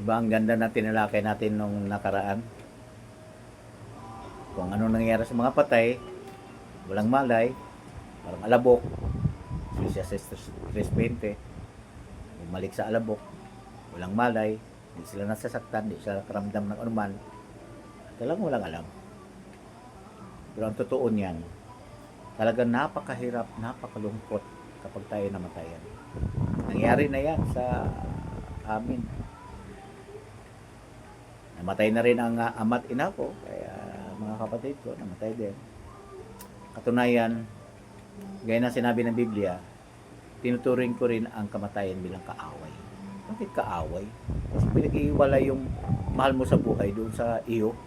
Diba ang ganda na tinalakay natin nung nakaraan? Kung ano nangyayari sa mga patay, walang malay, parang alabok, Ecclesiastes 3:20, bumalik sa alabok, walang malay, hindi sila nasasaktan, hindi sila nakaramdam ng anuman, talagang walang alam. Pero ang totoo niyan, talagang napakahirap, napakalungkot kapag tayo namatayan. Nangyari na yan sa amin. Namatay na rin ang ama't ina ko, kaya mga kapatid ko, namatay din. Katunayan, gaya na sinabi ng Biblia, tinuturing ko rin ang kamatayan bilang kaaway. Bakit kaaway? Kasi pinag-iiwala yung mahal mo sa buhay doon sa iyo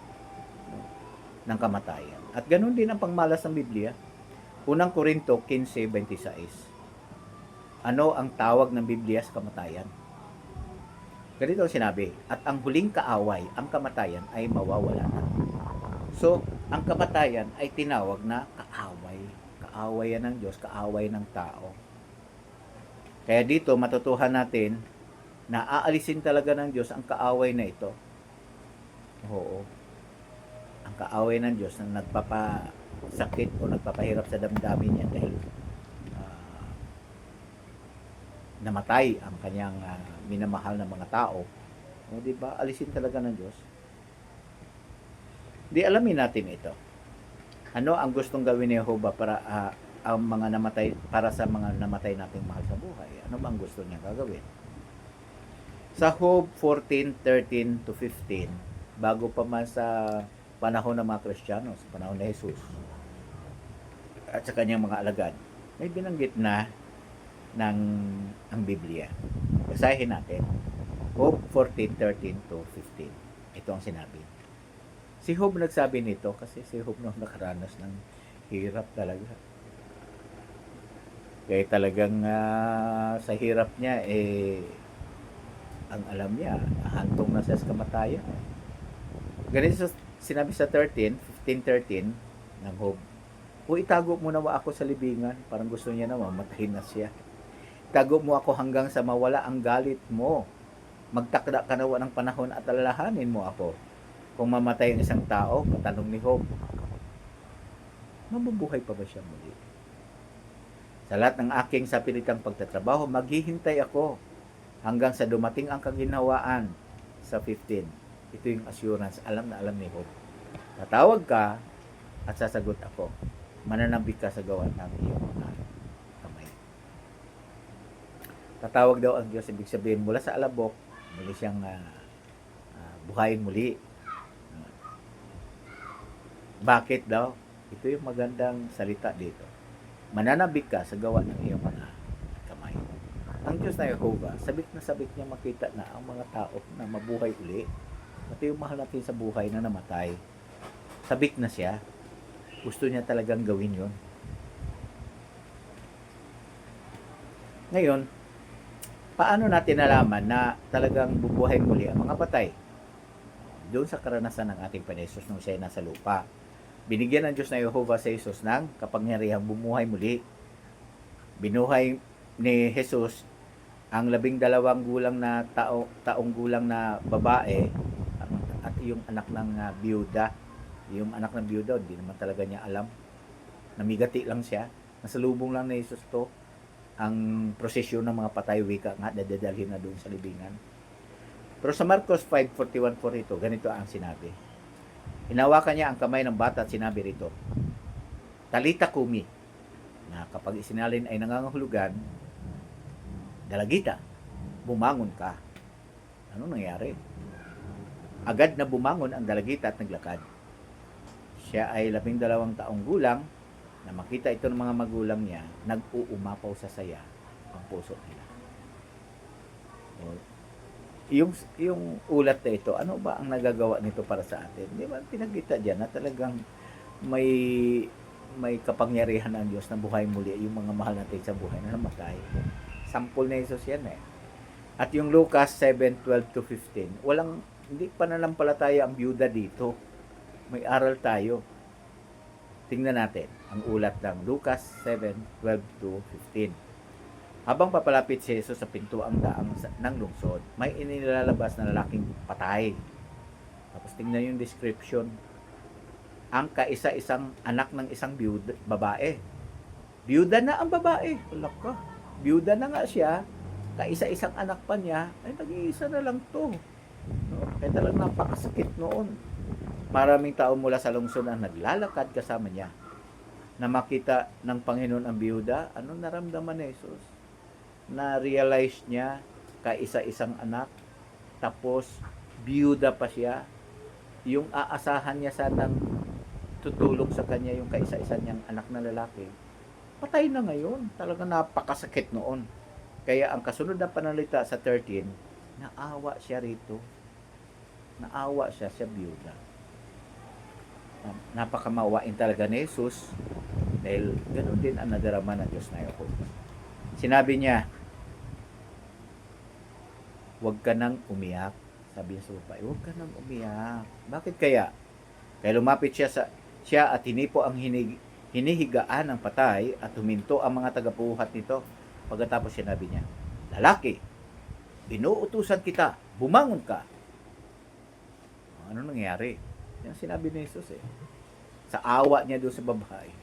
ng kamatayan. At ganun din ang pangmalas ng Biblia. Unang Korinto 15:26. Ano ang tawag ng Biblia sa kamatayan? Ganito ang sinabi, at ang huling kaaway, ang kamatayan, ay mawawala na. So, ang kamatayan ay tinawag na kaaway. Kaaway yan ng Diyos, kaaway ng tao. Kaya dito matutuhan natin na aalisin talaga ng Diyos ang kaaway na ito. Oo. Ang kaaway ng Diyos na nagpapasakit o nagpapahirap sa damdamin niya dahil ah, namatay ang kanyang minamahal na mga tao. O di ba? Alisin talaga ng Diyos. Di alamin natin ito. Ano ang gustong gawin ni Jehovah para ang mga namatay, para sa mga namatay nating mahal sa buhay? Ano ba ang gusto niya gagawin? Sa Job 14:13 to 15, bago pa man sa panahon ng mga Kristiyano, sa panahon ni Jesus at sa kanyang mga alagad, may binanggit na ng ang Biblia. Basahin natin. Job 14:13 to 15. Ito ang sinabi. Si Job nagsabi nito kasi si Job nung nakaranas ng hirap talaga. Kaya talagang sa hirap niya, ang alam niya, hantong na siya sa kamatayan. Ganito sinabi sa 15:13 ng Job, o itago mo naman ako sa libingan. Parang gusto niya na mamatahin na siya. Itago mo ako hanggang sa mawala ang galit mo. Magtakda ka nawa ng panahon at alalahanin mo ako. Kung mamatay ang isang tao, katanong ni Job, mabubuhay pa ba siya muli? Sa lahat ng aking sapilitang pagtatrabaho, maghihintay ako hanggang sa dumating ang kaginhawaan. Sa 15, ito yung assurance, alam na alam ni Job. Tatawag ka at sasagot ako. Mananambik ka sa gawa ng iyong mga kamay. Tatawag daw ang Diyos, ibig sabihin mula sa alabok, muli siyang buhayin muli. Bakit daw? Ito yung magandang salita dito. Mananabik ka sa gawa ng iyong mga kamay. Ang Diyos na Jehovah, sabik na sabik niya makita na ang mga tao na mabuhay uli. Ito yung mahal natin sa buhay na namatay. Sabik na siya. Gusto niya talagang gawin yon. Ngayon, paano natin nalaman na talagang bubuhay muli ang mga patay? Doon sa karanasan ng ating Panginoon nung siya ay nasa lupa. Binigyan ng Diyos na Jehovah sa Jesus ng kapangyarihang bumuhay muli. Binuhay ni Jesus ang 12 gulang na taong gulang na babae at yung anak ng biyuda. Yung anak ng biyuda, hindi naman talaga niya alam. Namigati lang siya. Nasalubong lang ni Jesus to. Ang prosesyon ng mga patay, wika nga, dadalhin na doon sa libingan. Pero sa Marcos 5:41-42, ganito ang sinabi. Hinawakan niya ang kamay ng bata at sinabi rito, Talita kumi, na kapag isinalin ay nangangahulugan, dalagita, bumangon ka. Ano nangyari? Agad na bumangon ang dalagita at naglakad. Siya ay 12 taong gulang, na makita ito ng mga magulang niya, nag-uumapaw sa saya ang puso nila. Yung ulat na ito, ano ba ang nagagawa nito para sa atin? Di ba pinagkita diyan na talagang may kapangyarihan ng Diyos na buhay muli yung mga mahal natin sa buhay na namatay. Sample na Jesus yan eh. At yung Lucas 7:12 to 15, hindi pananampalataya ang byuda dito. May aral tayo. Tingnan natin ang ulat ng Lucas 7:12 to 15. Habang papalapit si Jesus sa pintuang daang ng lungsod, may inilalabas na lalaking patay. Tapos tingnan yung description. Ang kaisa-isang anak ng isang babae. Biyuda na ang babae. Wala ka. Biyuda na nga siya. Kaisa-isang anak pa niya. Ay, nag-iisa na lang to. No? Kaya talagang napakasakit noon. Maraming tao mula sa lungsod ang naglalakad kasama niya. Na makita ng Panginoon ang biyuda, anong naramdaman ni Jesus? Na-realize niya, kaisa-isang anak, tapos biyuda pa siya. Yung aasahan niya sanang tutulong sa kanya yung kaisa-isa niyang anak na lalaki, patay na ngayon. Talaga napakasakit noon. Kaya ang kasunod na panalita sa 13, naawa siya rito. Naawa siya sa biyuda. Napakamawain talaga ni Jesus dahil ganoon din ang nadarama ng Diyos na Jacob. Sinabi niya, huwag ka nang umiyak. Sabi niya sa babae, huwag ka nang umiyak. Bakit kaya? Kaya lumapit siya at hinipo ang hinihigaan ng patay at huminto ang mga tagapuhat nito. Pagkatapos sinabi niya, lalaki, inuutusan kita, bumangon ka. Ano nangyari? Yan sinabi ni Jesus sa awa niya doon sa babae.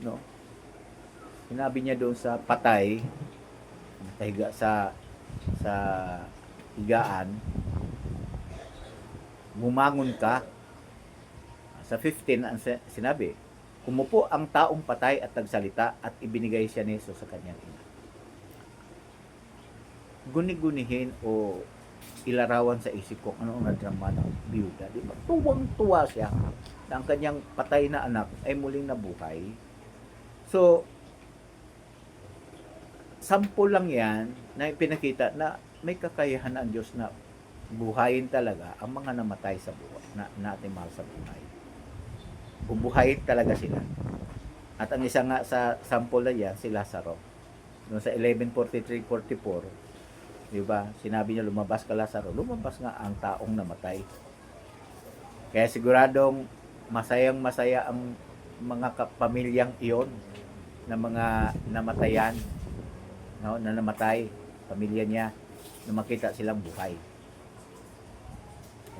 No? Sinabi niya doon sa patay, nakahiga sa higaan, bumangon ka. Sa 15, ang sinabi, umupo ang taong patay at nagsalita at ibinigay siya ni Jesus sa kanyang ina. Guni-gunihin o ilarawan sa isip ko ano ang nadrama ng biyuda. Di ba? Tuwang-tuwa siya na ang kanyang patay na anak ay muling nabuhay. So, sample lang yan na pinakita na may kakayahan ang Diyos na buhayin talaga ang mga namatay sa buhay, na ating mahal sa buhay. Bubuhayin talaga sila. At ang isa nga sa sample na yan, si Lazaro. Noong sa 11:43-44, diba? Sinabi niya, lumabas ka Lazaro. Lumabas nga ang taong namatay. Kaya siguradong masayang-masaya ang mga pamilyang iyon na mga namatayan, no? Na namatay, pamilya niya, na makita silang buhay.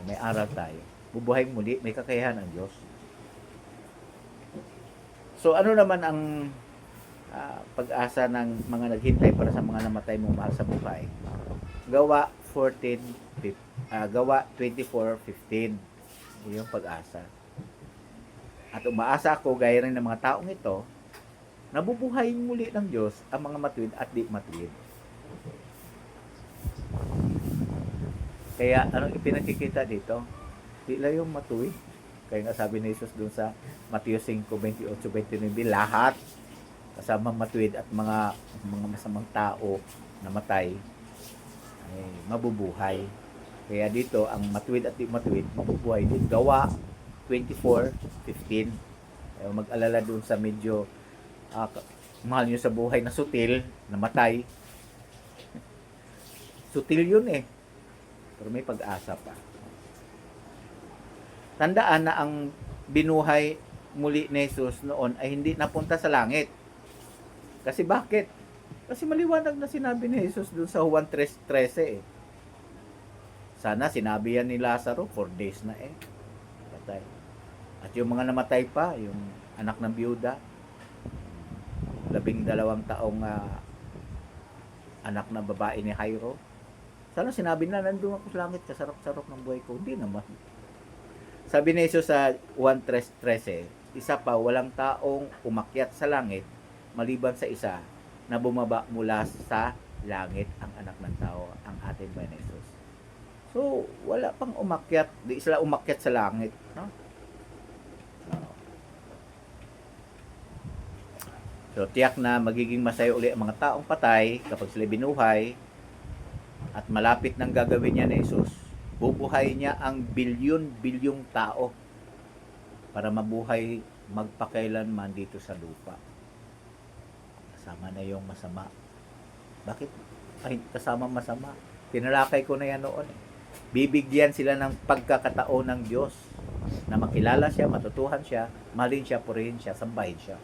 May aral tayo. Bubuhay muli, may kakayahan ang Diyos. So ano naman ang pag-asa ng mga naghintay para sa mga namatay mong mahal sa buhay? Gawa 24:15 yung pag-asa. At umaasa ako gaya rin ng mga taong ito, nabubuhayin muli ng Diyos ang mga matuwid at di matuwid. Kaya anong ipinakikita dito? Di lang yung matuwid. Kaya nga sabi ni Jesus doon sa Mateo 5:28-29, lahat kasama matuwid at mga masamang tao na matay ay mabubuhay. Kaya dito ang matuwid at di matuwid mabubuhay din. Gawa 24:15. Mag-alala doon sa medyo mahal nyo sa buhay na sutil, na matay. Sutil yun pero may pag-asa pa. Tandaan na ang binuhay muli ni Jesus noon ay hindi napunta sa langit. Kasi bakit? Kasi maliwanag na sinabi ni Jesus doon sa Juan 3:13 Sana sinabi yan ni Lazaro, 4 days na patay. At yung mga namatay pa, yung anak ng biyuda, 12 taong anak na babae ni Jairo, sana sinabi na, nandun ako sa langit, kasarap-sarap ng buhay ko. Hindi naman. Sabi ni Jesus sa Juan 3:13, isa pa, walang taong umakyat sa langit maliban sa isa na bumaba mula sa langit, ang anak ng tao, ang ating Panginoon Jesus. So, wala pang umakyat, di sila umakyat sa langit, no? So, tiyak na magiging masaya uli ang mga taong patay kapag sila binuhay at malapit nang gagawin niya ni Jesus. Bubuhay niya ang bilyon-bilyong tao para mabuhay magpakailanman dito sa lupa. Kasama na yung masama. Bakit? Ay, kasama masama. Tinalakay ko na yan noon. Bibigyan sila ng pagkakataon ng Diyos na makilala siya, matutuhan siya, mahalin siya, purihin siya, sambahin siya.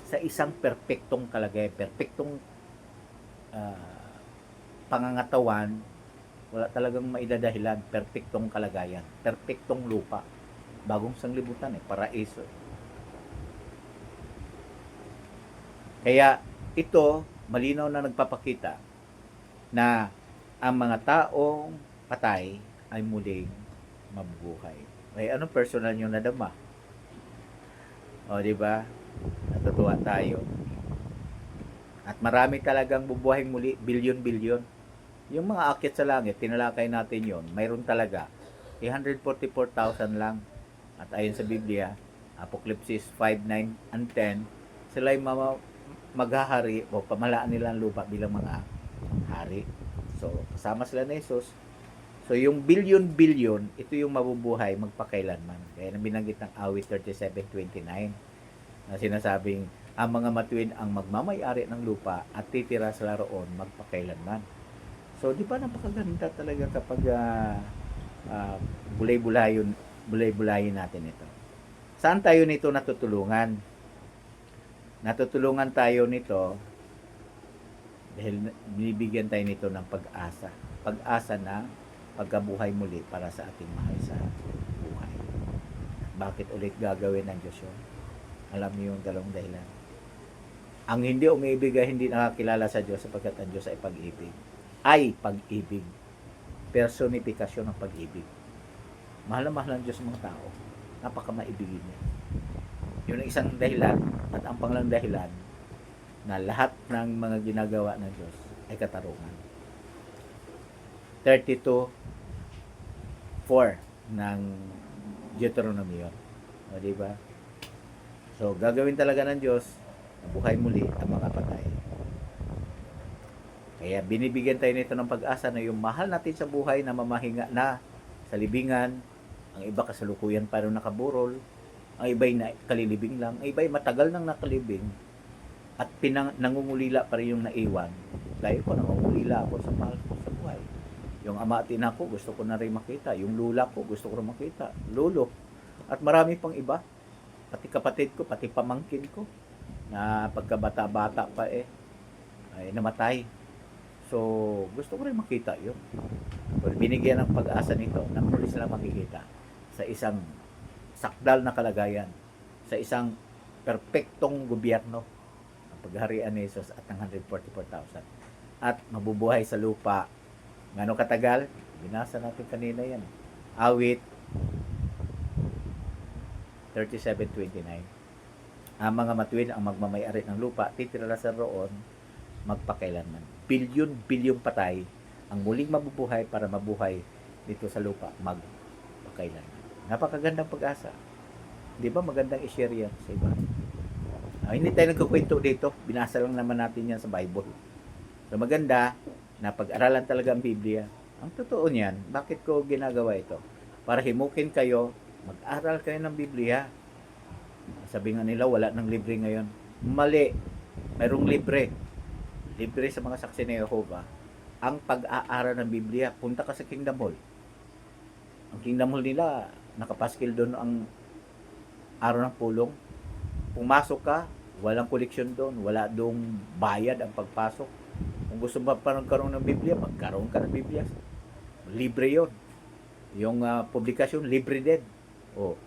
Sa isang perpektong kalagay, perpektong ah, pangangatawan, wala talagang maidadahilan, perpektong kalagayan, perpektong lupa, bagong sanglibutan paraiso. Kaya ito, malinaw na nagpapakita na ang mga taong patay ay muling mabubuhay. Ay, anong personal nyo nadama? O, di ba? Natutuwa tayo. At marami talagang bubuhay muli, bilyon-bilyon. Yung mga akit sa langit, tinalakay natin yon, mayroon talaga. 144,000 lang. At ayon sa Biblia, Apocalypse 5:9 and 10, sila ay maghahari o pamalaan nila ang lupa bilang mga hari. So, kasama sila ni Jesus. So, yung bilyon-bilyon, ito yung mabubuhay magpakailanman. Kaya binanggit ng awit 37:29 na sinasabing, ang mga matuwid ang magmamay-ari ng lupa at titira sila roon magpakailanman. So, di ba napakaganda talaga kapag bulay-bulayin natin ito. Saan tayo nito natutulungan? Natutulungan tayo nito dahil binibigyan tayo nito ng pag-asa. Pag-asa na pagkabuhay muli para sa ating mahal sa buhay. Bakit ulit gagawin ng Diyos yun? Alam niyo yung dalawang dahilan. Ang hindi umiibig ay hindi nakakilala sa Diyos sapagkat ang Diyos ay pag-ibig. Ay pag-ibig. Personifikasyon ng pag-ibig. Mahal na mahal ng Diyos mga tao. Napakamaibigin niya. Yun ang isang dahilan at ang panglang dahilan na lahat ng mga ginagawa ng Diyos ay katarungan. 32:4 ng Deuteronomy. O, diba? So, gagawin talaga ng Diyos, buhay muli ang mga patay. Kaya binibigyan tayo nito ng pag-asa na yung mahal natin sa buhay na mamahinga na sa libingan, ang iba kasalukuyan pa rin nakaburol, ang iba'y kalilibing lang, ang iba'y matagal nang nakalibing at nangungulila pa rin yung naiwan. Dahil ko, nangungulila ako sa mahal ko sa buhay. Yung ama at ina ko, gusto ko na rin makita. Yung lula ko, gusto ko rin makita. Lolo. At marami pang iba. Pati kapatid ko, pati pamangkin ko na pagkabata-bata pa ay namatay. So, gusto ko rin makita yun. So, binigyan ng pag-asa nito na muli sila makikita sa isang sakdal na kalagayan, sa isang perpektong gobyerno ng pagharian ni Jesus at ng 144,000 at mabubuhay sa lupa. Ngano katagal? Binasa natin kanina yan. Awit 37:29. Ang mga matuwid ang magmamay-ari ng lupa, titira sa roon magpakailanman. Bilyon-bilyong patay ang muling mabubuhay para mabuhay dito sa lupa magpakailanman. Napakagandang pag-asa. Di ba magandang i-share yan sa iba? Hindi tayo nagkukwento dito. Binasa lang naman natin yan sa Bible. So maganda na pag-aralan talaga ang Biblia. Ang totoo niyan, bakit ko ginagawa ito? Para himukin kayo, mag-aral kayo ng Biblia. Sabi nga nila, wala nang libre ngayon. Mali. Mayroong libre. Libre sa mga saksi ni Jehovah. Ang pag-aaral ng Biblia, punta ka sa Kingdom Hall. Ang Kingdom Hall nila, nakapaskil doon ang araw ng pulong. Pumasok ka, walang koleksyon doon. Wala doong bayad ang pagpasok. Kung gusto mo pa magkaroon ng Biblia, magkaroon ka ng Biblia. Libre yon. Yung publikasyon, libre din. O,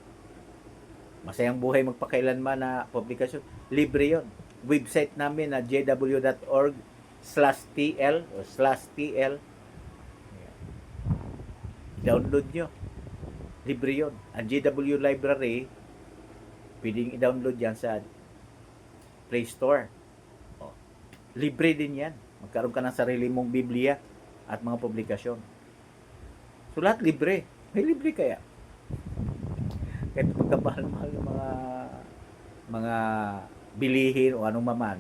Masayang Buhay Magpakailanman na publikasyon, libre yon. Website namin na jw.org/tl o /tl. Download nyo. Libre yon. Ang JW Library, pwedeng i-download yan sa Play Store. O, libre din yan. Magkaroon ka ng sarili mong Biblia at mga publikasyon. So, lahat libre. May libre kaya. Kahit pagkamahal-mahal ng mga bilihin o anong maman,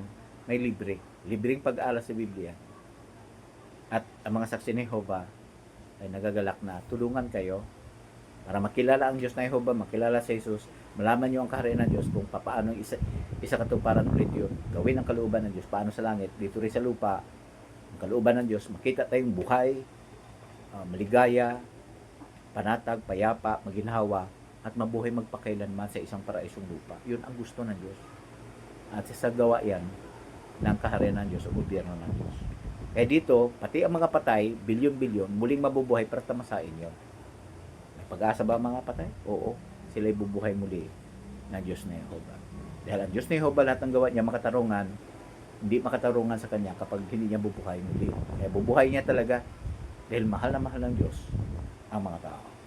may libre. Libreng pag-aaral sa Biblia. At ang mga saksi ni Jehovah ay nagagalak na tulungan kayo para makilala ang Diyos na Jehovah, makilala si Jesus, malaman nyo ang kaharian ng Diyos kung paano isa katuparan ulit yun. Gawin ang kalooban ng Diyos. Paano sa langit, dito rin sa lupa, ang kalooban ng Diyos, makita tayong buhay, maligaya, panatag, payapa, maginhawa, at mabuhay magpakailanman sa isang paraisong lupa. Yun ang gusto ng Diyos. At sasagawa yan ng kaharian ng Diyos o gobyerno ng Diyos. Kaya dito, pati ang mga patay, bilyon-bilyon, muling mabubuhay para tamasain yon. May pag-asa ba ang mga patay? Oo. Sila'y bubuhay muli ng Diyos na Jehovah. Dahil ang Diyos na Jehovah, lahat ng gawa niya makatarungan, hindi makatarungan sa Kanya kapag hindi niya bubuhay muli. Kaya bubuhay niya talaga dahil mahal na mahal ng Diyos ang mga tao.